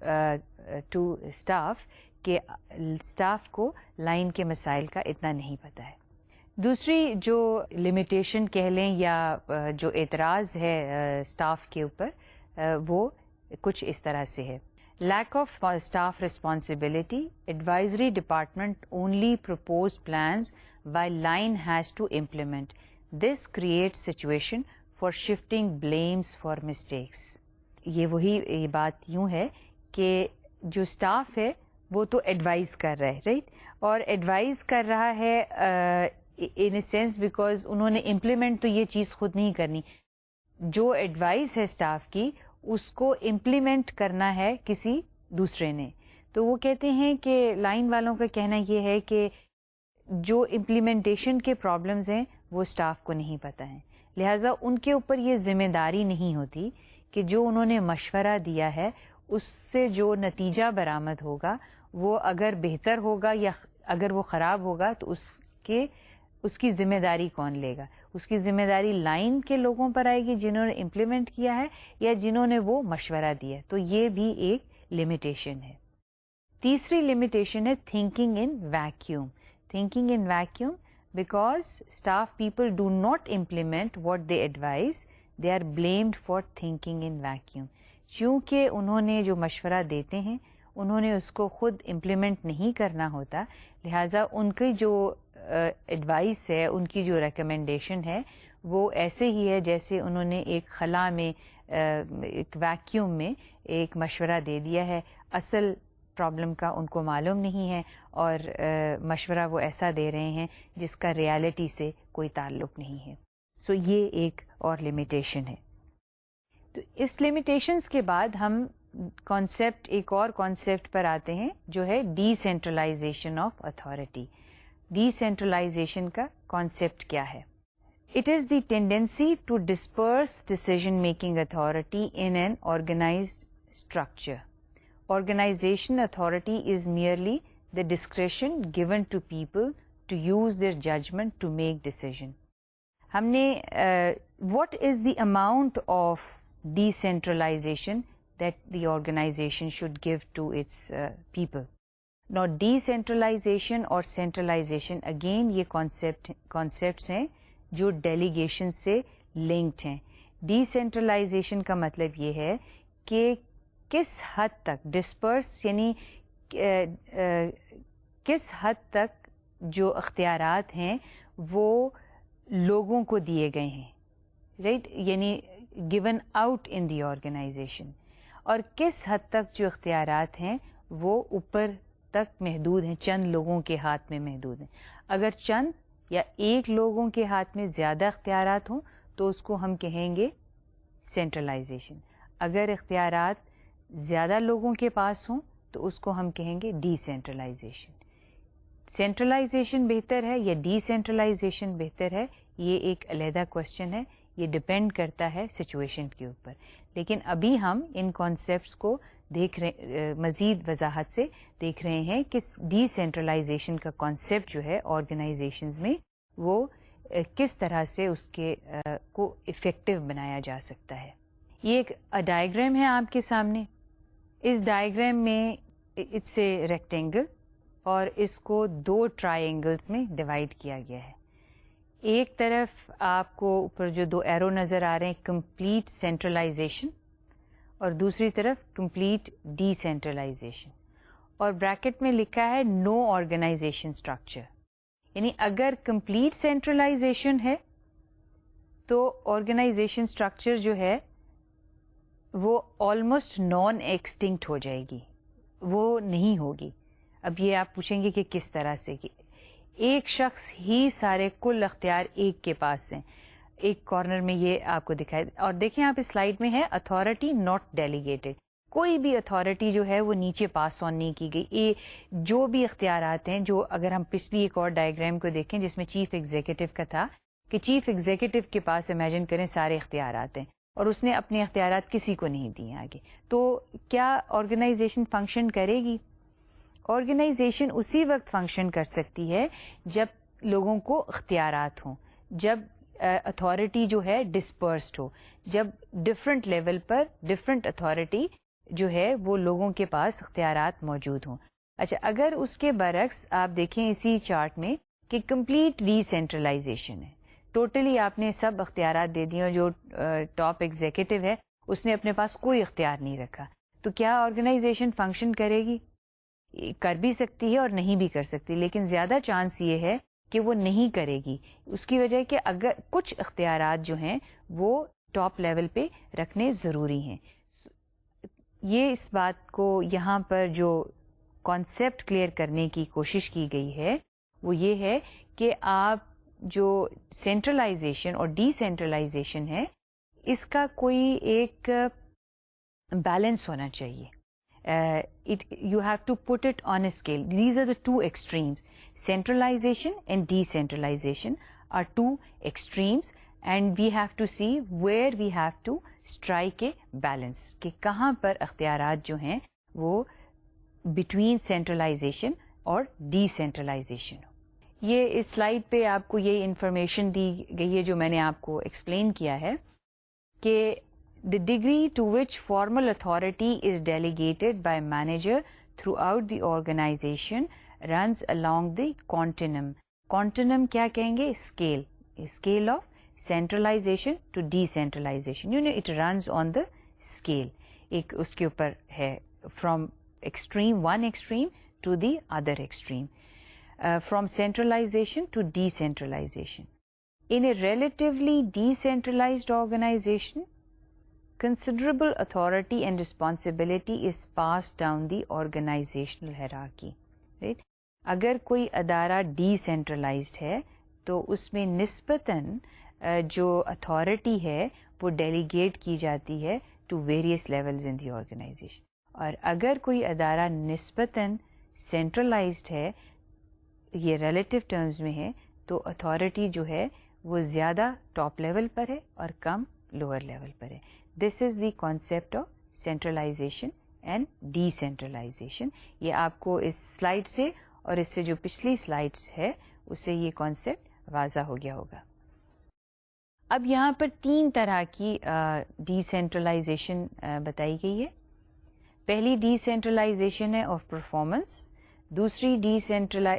to staff کہ اسٹاف کو لائن کے مسائل کا اتنا نہیں پتہ ہے. دوسری جو لمیٹیشن کہہ لیں یا جو اعتراض ہے اسٹاف کے اوپر وہ کچھ اس طرح سے ہے. Lack of staff responsibility. Advisory department only propose plans while line has to implement. This creates situation for shifting blames for mistakes. یہ وہی بات یوں ہے کہ جو اسٹاف ہے وہ تو ایڈوائز کر رہا ہے, رائٹ, اور ایڈوائز کر رہا ہے ان اے سینس بیکاز انہوں نے امپلیمنٹ تو یہ چیز خود نہیں کرنی. جو ایڈوائز ہے اسٹاف کی اس کو امپلیمنٹ کرنا ہے کسی دوسرے نے. تو وہ کہتے ہیں کہ لائن والوں کا کہنا یہ ہے کہ جو امپلیمنٹیشن کے پرابلمز ہیں وہ اسٹاف کو نہیں پتہ ہیں, لہٰذا ان کے اوپر یہ ذمہ داری نہیں ہوتی کہ جو انہوں نے مشورہ دیا ہے اس سے جو نتیجہ برآمد ہوگا وہ اگر بہتر ہوگا یا اگر وہ خراب ہوگا تو اس کی ذمہ داری کون لے گا. اس کی ذمہ داری لائن کے لوگوں پر آئے گی جنہوں نے امپلیمنٹ کیا ہے یا جنہوں نے وہ مشورہ دیا. تو یہ بھی ایک لمیٹیشن ہے. تیسری لمیٹیشن ہے thinking in vacuum. Thinking in vacuum because staff people do not implement what they advise, they are blamed for thinking in vacuum. چونکہ انہوں نے جو مشورہ دیتے ہیں انہوں نے اس کو خود امپلیمنٹ نہیں کرنا ہوتا, لہٰذا ان کی جو ایڈوائس ہے, ان کی جو ریکمنڈیشن ہے وہ ایسے ہی ہے جیسے انہوں نے ایک خلا میں ایک ویکیوم میں ایک مشورہ دے دیا ہے. اصل پرابلم کا ان کو معلوم نہیں ہے اور مشورہ وہ ایسا دے رہے ہیں جس کا ریالٹی سے کوئی تعلق نہیں ہے. سو یہ ایک اور لمیٹیشن ہے. تو اس لمیٹیشنز کے بعد ہم ایک اور کانسیپٹ پر آتے ہیں جو ہے decentralization of authority. Decentralization کا کانسیپٹ کیا ہے؟ It is the tendency to disperse decision making authority in an organized structure. Organization authority is merely the discretion given to people to use their judgment to make decision. ہم نے what is the amount of decentralization that the organization should give to its people. Now decentralization اور centralization again یہ concepts ہیں جو delegation سے linked ہیں. Decentralization کا مطلب یہ ہے کہ کس حد تک ڈسپرس یعنی کس حد تک جو اختیارات ہیں وہ لوگوں کو دیے گئے ہیں, رائٹ, یعنی given out in the organization, اور کس حد تک جو اختیارات ہیں وہ اوپر تک محدود ہیں, چند لوگوں کے ہاتھ میں محدود ہیں. اگر چند یا ایک لوگوں کے ہاتھ میں زیادہ اختیارات ہوں تو اس کو ہم کہیں گے سینٹرلائزیشن. اگر اختیارات زیادہ لوگوں کے پاس ہوں تو اس کو ہم کہیں گے ڈی سینٹرلائزیشن. سینٹرلائزیشن بہتر ہے یا ڈی سینٹرلائزیشن بہتر ہے، یہ ایک علیحدہ کوشچن ہے، یہ ڈپینڈ کرتا ہے سچویشن کے اوپر. لیکن ابھی ہم ان کانسیپٹس کو دیکھ رہے، مزید وضاحت سے دیکھ رہے ہیں کہ ڈی سینٹرلائزیشن کا کانسیپٹ جو ہے آرگنائزیشنز میں وہ کس طرح سے اس کے کو افیکٹو بنایا جا سکتا ہے. یہ ایک ڈائیگرام ہے آپ کے سامنے. اس ڈائیگرام میں اٹس اے ریکٹینگل اور اس کو 2 ٹرائنگلز میں ڈیوائڈ کیا گیا ہے. ایک طرف آپ کو اوپر جو 2 ایرو نظر آ رہے ہیں کمپلیٹ سینٹرلائزیشن اور دوسری طرف کمپلیٹ ڈی سینٹرلائزیشن، اور بریکٹ میں لکھا ہے نو آرگنائزیشن اسٹرکچر. یعنی اگر کمپلیٹ سینٹرلائزیشن ہے تو آرگنائزیشن اسٹرکچر جو ہے وہ آلموسٹ نان ایکسٹنکٹ ہو جائے گی، وہ نہیں ہوگی. اب یہ آپ پوچھیں گے کہ کس طرح سے، کہ ایک شخص ہی سارے کل اختیار ایک کے پاس ہیں. ایک کارنر میں یہ آپ کو دکھائے، اور دیکھیں آپ اس سلائیڈ میں ہے اتھارٹی ناٹ ڈیلیگیٹڈ. کوئی بھی اتھارٹی جو ہے وہ نیچے پاس آن نہیں کی گئی. جو بھی اختیارات ہیں، جو اگر ہم پچھلی ایک اور ڈائیگرام کو دیکھیں جس میں چیف ایگزیکٹو کا تھا کہ چیف ایگزیکٹو کے پاس امیجن کریں سارے اختیارات ہیں اور اس نے اپنے اختیارات کسی کو نہیں دیے آگے، تو کیا آرگنائزیشن فنکشن کرے گی؟ آرگنائزیشن اسی وقت فنکشن کر سکتی ہے جب لوگوں کو اختیارات ہوں، جب اتھارٹی جو ہے ڈسپرسڈ ہو، جب ڈفرینٹ لیول پر ڈفرینٹ اتھارٹی جو ہے وہ لوگوں کے پاس اختیارات موجود ہوں. اچھا، اگر اس کے برعکس آپ دیکھیں اسی چارٹ میں کہ کمپلیٹ ڈی سینٹرلائزیشن ہے، ٹوٹلی آپ نے سب اختیارات دے دیے اور جو ٹاپ ایگزیکٹو ہے اس نے اپنے پاس کوئی اختیار نہیں رکھا، تو کیا آرگنائزیشن فنکشن کرے گی؟ کر بھی سکتی ہے اور نہیں بھی کر سکتی، لیکن زیادہ چانس یہ ہے کہ وہ نہیں کرے گی. اس کی وجہ کہ اگر کچھ اختیارات جو ہیں وہ ٹاپ لیول پہ رکھنے ضروری ہیں. یہ اس بات کو یہاں پر جو کانسیپٹ کلیئر کرنے کی کوشش کی گئی ہے وہ یہ ہے کہ آپ جو سینٹرلائزیشن اور ڈی سینٹرلائزیشن ہے اس کا کوئی ایک بیلنس ہونا چاہیے. You have to put it on a scale. These are the 2 extremes. Centralization and decentralization are 2 extremes, and we have to see where we have to strike a balance. کہ کہاں پر اختیارات جو ہیں وہ between centralization اور decentralization. یہ اس slide پہ آپ کو یہ انفارمیشن دی گئی ہے جو میں نے آپ کو ایکسپلین کیا ہے کہ the degree to which formal authority is delegated by manager throughout the organization runs along the continuum. Continuum کیا کہیں گے؟ Scale. A scale of centralization to decentralization. You know, it runs on the scale. ایک اس کے اوپر ہے from extreme, one extreme to the other extreme. From centralization to decentralization. In a relatively decentralized organization, considerable authority and responsibility is passed down the organizational hierarchy. Right? اگر کوئی ادارہ D centralised ہے تو اس میں نسبتاً جو اتھارٹی ہے وہ ڈیلیگیٹ کی جاتی ہے to various levels in the organization, اور اگر کوئی ادارہ نسبتاً سینٹرلائزڈ ہے، یہ ریلیٹو ٹرمز میں ہے، تو اتھارٹی جو ہے وہ زیادہ ٹاپ لیول پر ہے اور کم لوور لیول پر ہے. This is the concept of centralization and decentralization. یہ آپ کو اس سلائیڈ سے اور اس سے جو پچھلی سلائیڈس ہے اس سے یہ کانسیپٹ واضح ہو گیا ہوگا. اب یہاں پر 3 طرح کی ڈی سینٹرلائزیشن بتائی گئی ہے. پہلی ڈی سینٹرلائزیشن ہے آف پرفارمنس، دوسری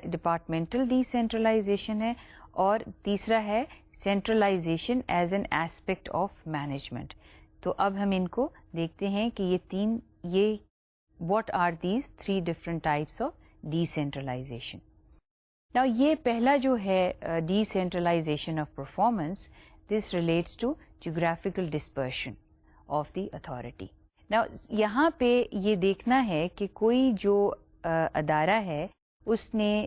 ڈپارٹمنٹل ڈی سینٹرلائزیشن ہے، اور تیسرا ہے centralization as an aspect of management. تو اب ہم ان کو دیکھتے ہیں کہ یہ what are these 3 different types of decentralization. Now یہ پہلا جو ہے decentralization of performance, this relates to geographical dispersion of the authority. Now یہاں پہ یہ دیکھنا ہے کہ کوئی جو ادارہ ہے اس نے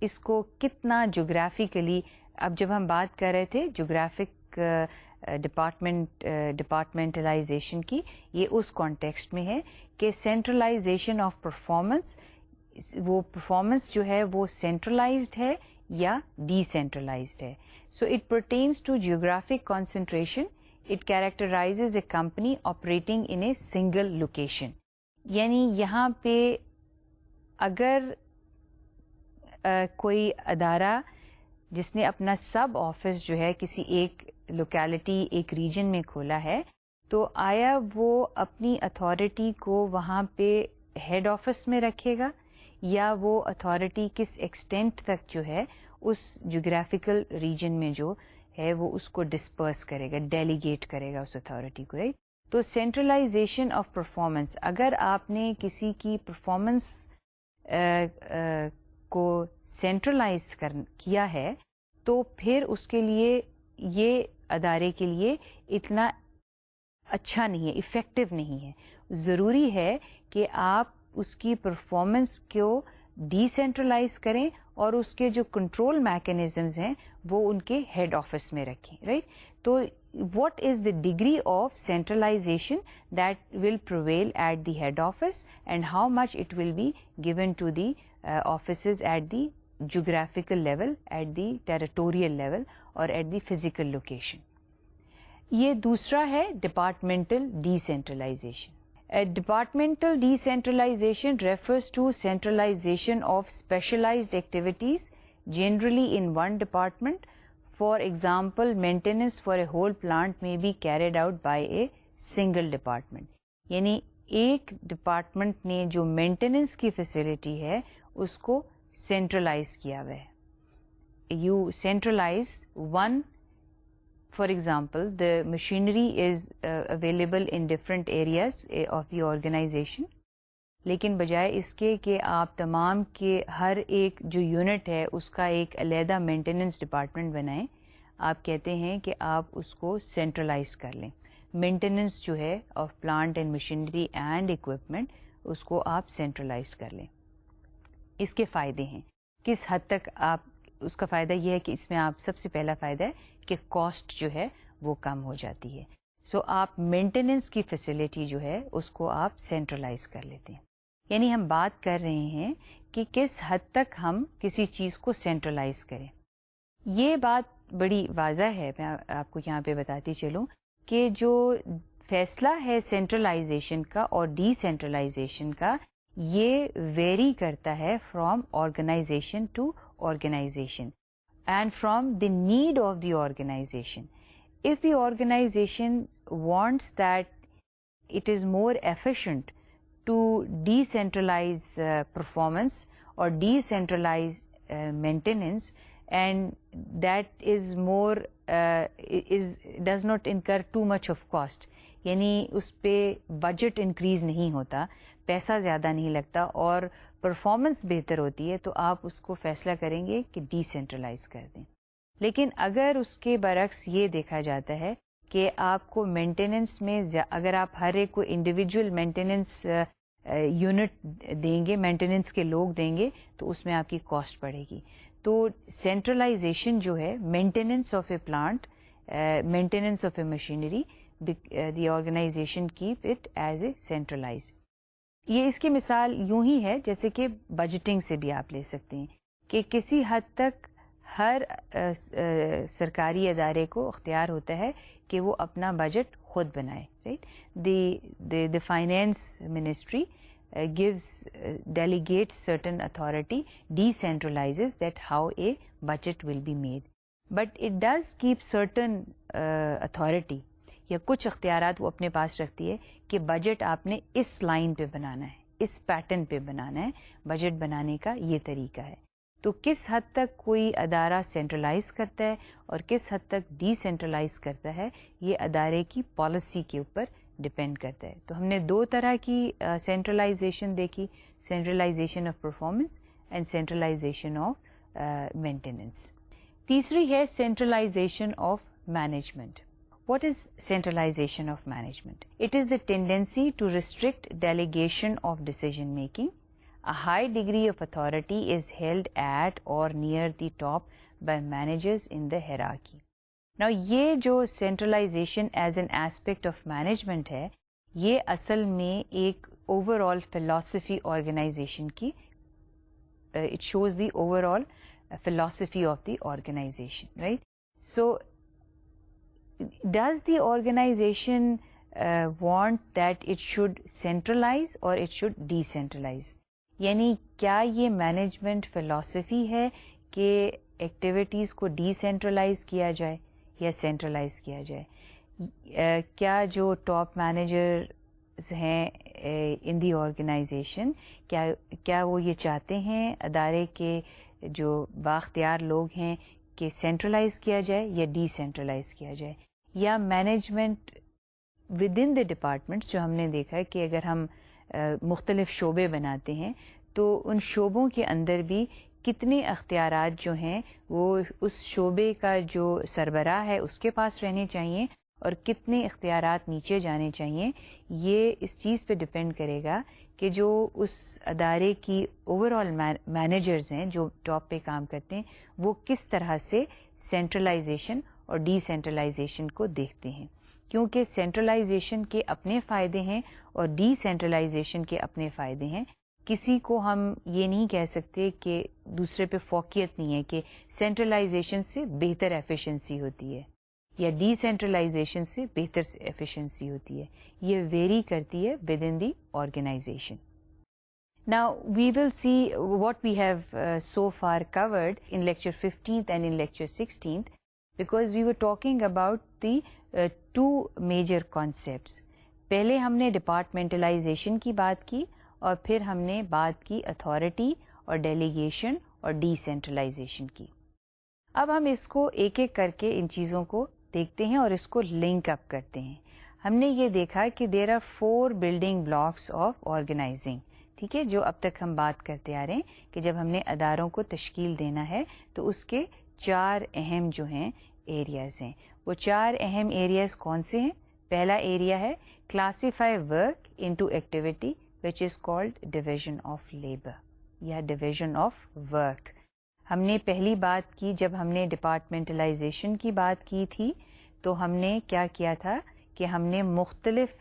اس کو کتنا جغرافیکلی، اب جب ہم بات کر رہے تھے جغرافک ڈپارٹمنٹلائزیشن کی، یہ اس کانٹیکسٹ میں ہے کہ سینٹرلائزیشن آف پرفارمنس، وہ پرفارمنس جو ہے وہ سینٹرلائزڈ ہے یا ڈی سینٹرلائزڈ ہے. So it pertains to geographic concentration. It characterizes a company operating in a single location. یعنی یہاں پہ اگر کوئی ادارہ جس نے اپنا سب آفس جو ہے کسی ایک لوکیلٹی ایک ریجن میں کھولا ہے، تو آیا وہ اپنی اتھارٹی کو وہاں پہ ہیڈ آفس میں رکھے گا، یا وہ اتھارٹی کس ایکسٹینٹ تک جو ہے اس جغرافیکل ریجن میں جو ہے وہ اس کو ڈسپرس کرے گا، ڈیلیگیٹ کرے گا اس اتھارٹی کو، رائٹ. تو سینٹرلائزیشن آف پرفارمنس، اگر آپ نے کسی کی پرفارمنس کو سینٹرلائز کیا ہے تو پھر اس کے لیے یہ ادارے کے لیے اتنا اچھا نہیں ہے، افیکٹو نہیں ہے. ضروری ہے کہ آپ اس کی پرفارمنس کو ڈی سینٹرلائز کریں اور اس کے جو کنٹرول میکینزمز ہیں وہ ان کے ہیڈ آفس میں رکھیں، رائٹ. تو what is the degree of centralization that will prevail at the head office, and how much it will be given to the offices at the geographical level, at the territorial level, or at the physical location. یہ دوسرا ہے departmental decentralisation. Departmental decentralization refers to centralization of specialized activities generally in one department. For example, maintenance for a whole plant may be carried out by a single department. یعنی ایک department نے جو maintenance کی facility ہے اس کو centralise کیا ہوا ہے. You centralize one. For example, the machinery is available in different areas of the organization. لیکن بجائے اس کے کہ آپ تمام کے ہر ایک جو یونٹ ہے اس کا ایک علیحدہ مینٹیننس ڈپارٹمنٹ بنائیں، آپ کہتے ہیں کہ آپ اس کو سینٹرلائز کر لیں. مینٹیننس جو ہے of plant and machinery and equipment اس کو آپ سینٹرلائز کر لیں. اس کے فائدے ہیں. کس حد تک آپ، اس کا فائدہ یہ ہے کہ اس میں آپ سب سے پہلا فائدہ ہے کہ کاسٹ جو ہے وہ کم ہو جاتی ہے. سو آپ مینٹیننس کی فیسلٹی جو ہے اس کو آپ سینٹرلائز کر لیتے ہیں. یعنی ہم بات کر رہے ہیں کہ کس حد تک ہم کسی چیز کو سینٹرلائز کریں. یہ بات بڑی واضح ہے، میں آپ کو یہاں پہ بتاتی چلوں کہ جو فیصلہ ہے سینٹرلائزیشن کا اور ڈی سینٹرلائزیشن کا، یہ ویری کرتا ہے from organization to organization and from the need of the organization. If the organization wants that it is more efficient to decentralize performance or decentralize maintenance, and that is more does not incur too much of cost, یعنی اس پہ budget increase نہیں ہوتا، پیسہ زیادہ نہیں لگتا اور performance بہتر ہوتی ہے، تو آپ اس کو فیصلہ کریں گے کہ ڈی سینٹرلائز کر دیں. لیکن اگر اس کے برعکس یہ دیکھا جاتا ہے کہ آپ کو مینٹیننس میں اگر آپ ہر ایک کو انڈیویجول مینٹیننس یونٹ دیں گے، مینٹیننس کے لوگ دیں گے، تو اس میں آپ کی کاسٹ بڑھے گی. تو سینٹرلائزیشن جو ہے maintenance of a plant, maintenance of a machinery, the organization keep it as a centralize. یہ اس کی مثال یوں ہی ہے جیسے کہ بجٹنگ سے بھی آپ لے سکتے ہیں کہ کسی حد تک ہر سرکاری ادارے کو اختیار ہوتا ہے کہ وہ اپنا بجٹ خود بنائے، right. The finance ministry delegates certain authority, decentralizes that how a budget will be made. But it does keep certain authority, یا کچھ اختیارات وہ اپنے پاس رکھتی ہے کہ بجٹ آپ نے اس لائن پہ بنانا ہے، اس پیٹرن پہ بنانا ہے. بجٹ بنانے کا یہ طریقہ ہے. تو کس حد تک کوئی ادارہ سینٹرلائز کرتا ہے اور کس حد تک ڈی سینٹرلائز کرتا ہے، یہ ادارے کی پالیسی کے اوپر ڈپینڈ کرتا ہے. تو ہم نے دو طرح کی سینٹرلائزیشن دیکھی، centralisation of performance and centralization of maintenance. تیسری ہے centralization of management. What is centralization of management? It is the tendency to restrict delegation of decision making. A high degree of authority is held at or near the top by managers in the hierarchy. Now یہ جو centralization as an aspect of management ہے یہ اصل میں ایک overall philosophy organization کی it shows the overall philosophy of the organization, right? So does the organization want that it should centralize or it should decentralize? یعنی کیا یہ management philosophy ہے کہ ایکٹیویٹیز کو ڈی سینٹرلائز کیا جائے یا سینٹرلائز کیا جائے؟ کیا جو ٹاپ مینیجرز ہیں ان دی آرگنائزیشن کیا وہ یہ چاہتے ہیں ادارے کے جو بااختیار لوگ ہیں کہ سینٹرلائز کیا جائے یا ڈی سینٹرلائز کیا جائے؟ یا management with in the departments, جو ہم نے دیکھا ہے کہ اگر ہم مختلف شعبے بناتے ہیں تو ان شعبوں کے اندر بھی کتنے اختیارات جو ہیں وہ اس شعبے کا جو سربراہ ہے اس کے پاس رہنے چاہیے اور کتنے اختیارات نیچے جانے چاہیے، یہ اس چیز پہ ڈپینڈ کرے گا کہ جو اس ادارے کی اوور آل مینیجرز ہیں جو ٹاپ پہ کام کرتے ہیں وہ کس طرح سے سینٹرلائزیشن اور ڈی سینٹرلائزیشن کو دیکھتے ہیں، کیونکہ سینٹرلائزیشن کے اپنے فائدے ہیں اور ڈی سینٹرلائزیشن کے اپنے فائدے ہیں۔ کسی کو ہم یہ نہیں کہہ سکتے کہ دوسرے پہ فوقیت نہیں ہے کہ سینٹرلائزیشن سے بہتر ایفیشنسی ہوتی ہے یا ڈی سینٹرلائزیشن سے بہتر ایفیشنسی ہوتی ہے، یہ ویری کرتی ہے within the organization. Now we will see what we have so far covered in lecture 15th and in lecture 16th, because we were talking about the two major concepts. پہلے ہم نے departmentalisation کی بات کی اور پھر ہم نے بات کی اتھارٹی اور ڈیلیگیشن اور ڈی سینٹرلائزیشن کی۔ اب ہم اس کو ایک ایک کر کے ان چیزوں کو دیکھتے ہیں اور اس کو لنک اپ کرتے ہیں۔ ہم نے یہ دیکھا کہ there are 4 building blocks of organizing, ٹھیک ہے، جو اب تک ہم بات کرتے آ رہے ہیں کہ جب ہم نے اداروں کو تشکیل دینا ہے تو اس کے 4 اہم جو ہیں ایریاز ہیں۔ وہ 4 اہم ایریاز کون سے ہیں؟ پہلا ایریا ہے classify work into activity which is called division of labour یا ڈویژن آف ورک۔ ہم نے پہلی بات کی جب ہم نے ڈپارٹمنٹلائزیشن کی بات کی تھی تو ہم نے کیا کیا تھا کہ ہم نے مختلف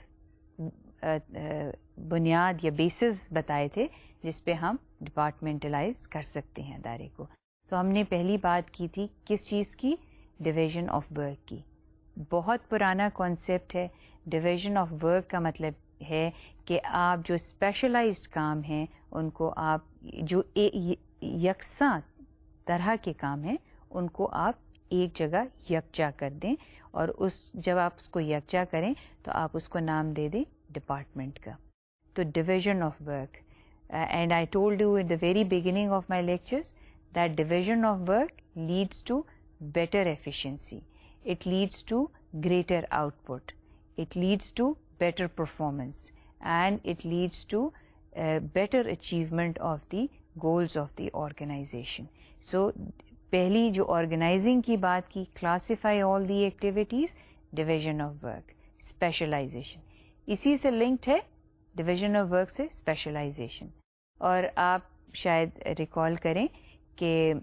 بنیاد یا بیسز بتائے تھے جس پہ ہم ڈپارٹمنٹلائز کر سکتے ہیں ادارے کو۔ تو ہم نے پہلی بات کی تھی کس چیز کی؟ ڈویژن آف ورک کی۔ بہت پرانا کانسیپٹ ہے۔ ڈویژن آف ورک کا مطلب ہے کہ آپ جو اسپیشلائزڈ کام ہیں ان کو آپ جو یکساں طرح کے کام ہیں ان کو آپ ایک جگہ یکجا کر دیں، اور جب آپ اس کو یکجا کریں تو آپ اس کو نام دے دیں ڈپارٹمنٹ کا۔ تو division of work, and I told you at the very beginning of my lectures that division of work leads to better efficiency, it leads to greater output, it leads to better performance, and it leads to better achievement of the goals of the organization. So پہلی جو organizing کی بات کی classify all the activities، division of work، specialization، اسی سے linked ہے division of work سے specialization۔ اور آپ شاید ریکال کریں کہ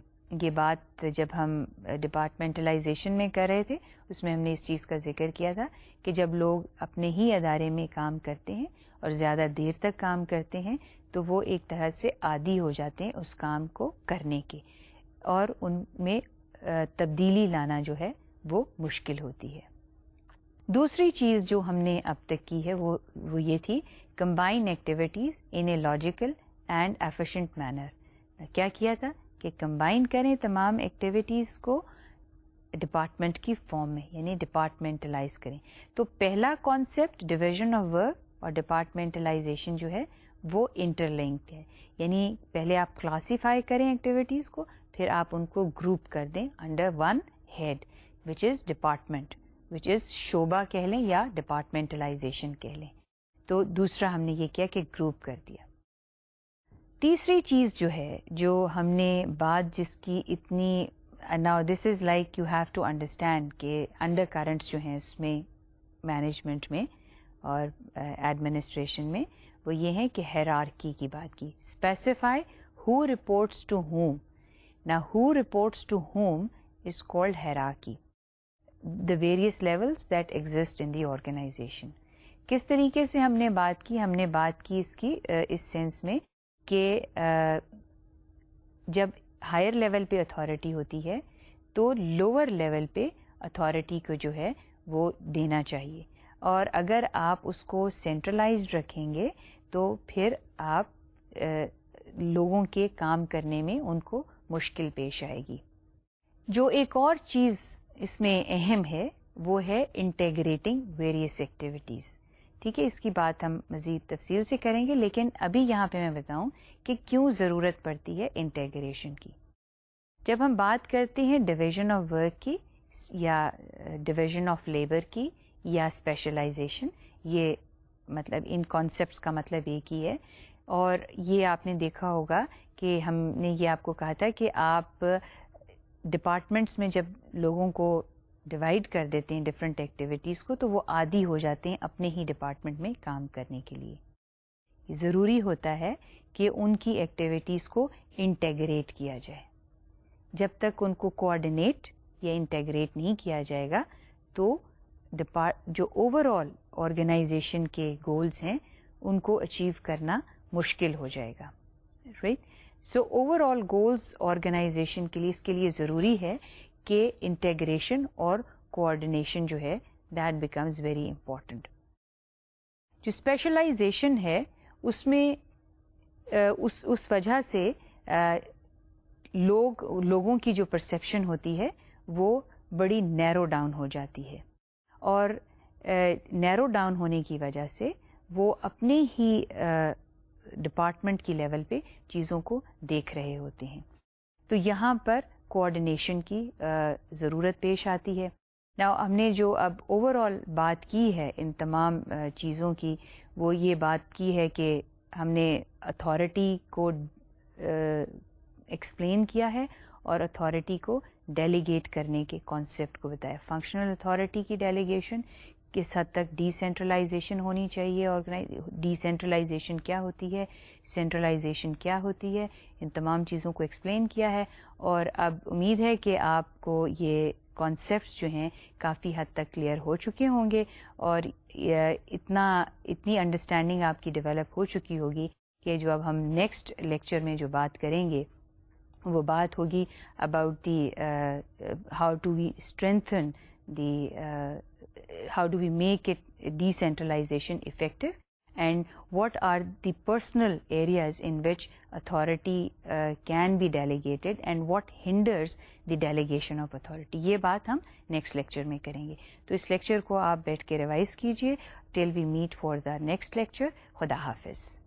یہ بات جب ہم ڈپارٹمنٹلائزیشن میں کر رہے تھے اس میں ہم نے اس چیز کا ذکر کیا تھا کہ جب لوگ اپنے ہی ادارے میں کام کرتے ہیں اور زیادہ دیر تک کام کرتے ہیں تو وہ ایک طرح سے عادی ہو جاتے ہیں اس کام کو کرنے کے، اور ان میں تبدیلی لانا جو ہے وہ مشکل ہوتی ہے۔ دوسری چیز جو ہم نے اب تک کی ہے وہ یہ تھی combine activities in a logical and efficient manner. کیا کیا تھا کہ کمبائن کریں تمام ایکٹیویٹیز کو ڈپارٹمنٹ کی فارم میں، یعنی ڈپارٹمنٹلائز کریں۔ تو پہلا کانسیپٹ ڈویژن آف ورک اور ڈپارٹمنٹلائزیشن جو ہے وہ انٹر لنکڈ ہے، یعنی پہلے آپ کلاسیفائی کریں ایکٹیویٹیز کو، پھر آپ ان کو گروپ کر دیں under one head which is department, وچ از شعبہ کہہ لیں یا ڈپارٹمنٹلائزیشن کہہ لیں۔ تو دوسرا ہم نے یہ کیا کہ گروپ کر دیا۔ تیسری چیز جو ہے جو ہم نے بات جس کی اتنی now this is like you have to understand کہ انڈر کرنٹس جو ہیں اس میں مینجمنٹ میں اور ایڈمنسٹریشن میں وہ یہ ہیں کہ ہیرارکی کی بات کی۔ Specify who reports to whom, نا who reports to whom is called hierarchy. the various levels that exist in the organization. کس طریقے سے ہم نے بات کی اس کی اس سینس میں کہ جب ہائر لیول پہ اتھارٹی ہوتی ہے تو لوور لیول پہ اتھارٹی کو جو ہے وہ دینا چاہیے، اور اگر آپ اس کو سینٹرلائزڈ رکھیں گے تو پھر آپ لوگوں کے کام کرنے میں ان کو مشکل پیش آئے گی. جو ایک اور چیز اس میں اہم ہے وہ ہے انٹیگریٹنگ ویریس ایکٹیویٹیز. ٹھیک ہے، اس کی بات ہم مزید تفصیل سے کریں گے، لیکن ابھی یہاں پہ میں بتاؤں کہ کیوں ضرورت پڑتی ہے انٹیگریشن کی. جب ہم بات کرتے ہیں ڈویژن آف ورک کی یا ڈویژن آف لیبر کی یا اسپیشلائزیشن، یہ مطلب ان کانسیپٹس کا مطلب ایک ہی ہے. اور یہ آپ نے دیکھا ہوگا کہ ہم نے یہ آپ کو کہا تھا کہ آپ ڈپارٹمنٹس میں جب لوگوں کو ڈیوائڈ کر دیتے ہیں ڈفرینٹ ایکٹیویٹیز کو تو وہ عادی ہو جاتے ہیں اپنے ہی ڈپارٹمنٹ میں کام کرنے کے لیے. ضروری ہوتا ہے کہ ان کی ایکٹیویٹیز کو انٹیگریٹ کیا جائے. جب تک ان کو کوآرڈینیٹ یا انٹیگریٹ نہیں کیا جائے گا تو جو اوور آل آرگنائزیشن کے گولز ہیں ان کو اچیو کرنا مشکل ہو جائے گا. رائٹ، سو اوور آل گولز آرگنائزیشن کے لیے اس کے لیے ضروری ہے کہ انٹیگریشن اور کوآرڈینیشن جو ہے دیٹ بیکمز ویری امپورٹنٹ. جو اسپیشلائزیشن ہے اس میں اس وجہ سے لوگوں کی جو پرسیپشن ہوتی ہے وہ بڑی نیرو ڈاؤن ہو جاتی ہے، اور نیرو ڈاؤن ہونے کی وجہ سے وہ اپنے ہی ڈپارٹمنٹ کی لیول پہ چیزوں کو دیکھ رہے ہوتے ہیں. تو یہاں پر کوآرڈینیشن کی ضرورت پیش آتی ہے. ہم نے جو اب اوور آل بات کی ہے ان تمام چیزوں کی، وہ یہ بات کی ہے کہ ہم نے اتھارٹی کو ایکسپلین کیا ہے اور اتھارٹی کو ڈیلیگیٹ کرنے کے کانسیپٹ کو بتایا. فنکشنل اتھارٹی کی ڈیلیگیشن کس حد تک ڈی سینٹرلائزیشن ہونی چاہیے، ڈی سینٹرلائزیشن کیا ہوتی ہے، سینٹرلائزیشن کیا ہوتی ہے، ان تمام چیزوں کو ایکسپلین کیا ہے. اور اب امید ہے کہ آپ کو یہ کانسیپٹس جو ہیں کافی حد تک کلیئر ہو چکے ہوں گے، اور اتنی انڈرسٹینڈنگ آپ کی ڈیولپ ہو چکی ہوگی کہ جو اب ہم نیکسٹ لیکچر میں جو بات کریں گے وہ بات ہوگی about the how to we strengthen the how do we make it decentralization effective, and what are the personal areas in which authority can be delegated and what hinders the delegation of authority. یہ بات ہم next lecture میں کریں گے. تو اس lecture کو آپ بیٹھ کے ریوائز کیجئے. till we meet for the next lecture. خدا حافظ.